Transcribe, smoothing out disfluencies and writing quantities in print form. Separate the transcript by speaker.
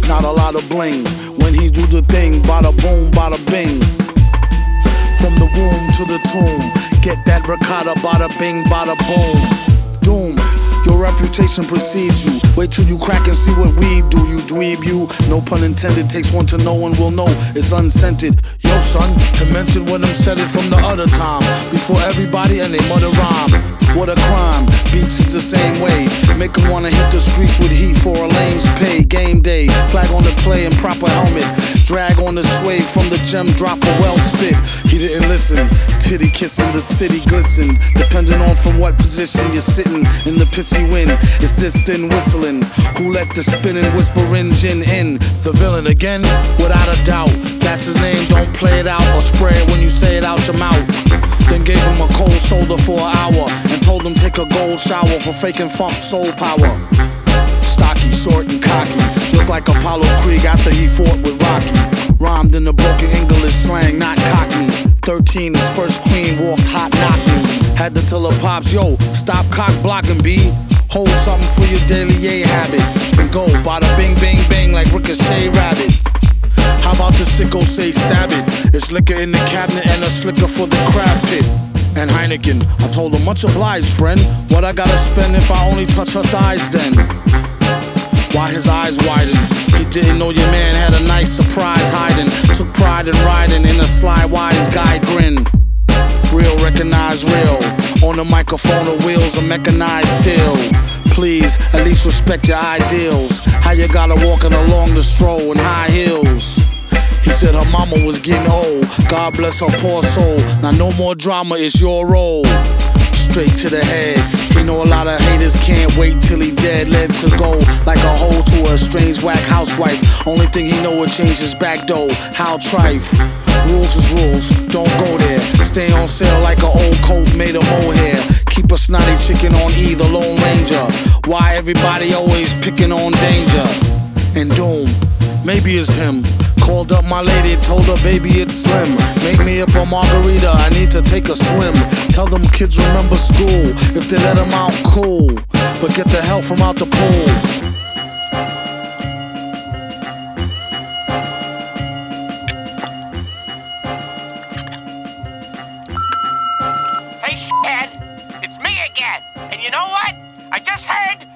Speaker 1: not a lot of bling. When he do the thing, bada boom, bada bing. From the womb to the tomb, get that ricotta, bada bing, bada boom. Doom, your reputation precedes you. Wait till you crack and see what we do, you dweeb, you. No pun intended, takes one to know and will know it's unscented. Yo son, I meant it when I'm said it from the other time. Before everybody and they mother rhyme. What a crime, beats is the same way. Make them wanna hit the streets with heat for a lame's pay. Game day, flag on the play and proper helmet. Drag on the sway from the gem drop a well spit. He didn't listen, titty kissing, the city glisten. Depending on from what position you're sitting in the pissy wind. It's this thin whistling. Who let the spinning whisper engine in? The villain again? Without a doubt, that's his name. Don't play it out or spray it when you say it out your mouth. Then gave him a cold shoulder for an hour and told him take a gold shower for faking funk soul power. Stocky, short and cocky, looked like Apollo Creed after he fought with Rocky. Rhymed in the broken English slang, not cockney. 13, his first queen walked hot, knock me. Had to tell her pops, yo, stop cock blocking, B. Hold something for your daily A habit and go bada bing, bing, bang like Ricochet Rabbit. How about the sicko say stab it? It's liquor in the cabinet and a slicker for the crab pit. And Heineken, I told him much obliged, friend. What I gotta spend if I only touch her thighs then? Why his eyes widened? He didn't know your man had a nice surprise hiding. Took pride in riding in a sly wise guy grin. Real recognize real. On the microphone the wheels are mechanized still. Please, at least respect your ideals. How you gotta walking along the stroll in high heels. He said her mama was getting old. God bless her poor soul. Now no more drama, it's your role. Straight to the head. He know a lot of haters can't wait till he dead. Led to go like a hoe to a strange whack housewife. Only thing he know would change his back door. How trife. Rules is rules, don't go there. Stay on sale like an old coat made of mohair. Keep a snotty chicken on E, the Lone Ranger. Why everybody always picking on danger? And doom, maybe it's him. Called up my lady, told her baby it's slim. Make me up a margarita, I need to take a swim. Tell them kids remember school, if they let them out, cool. But get the hell from out the pool.
Speaker 2: Hey, shithead, it's me again. And you know what? I just heard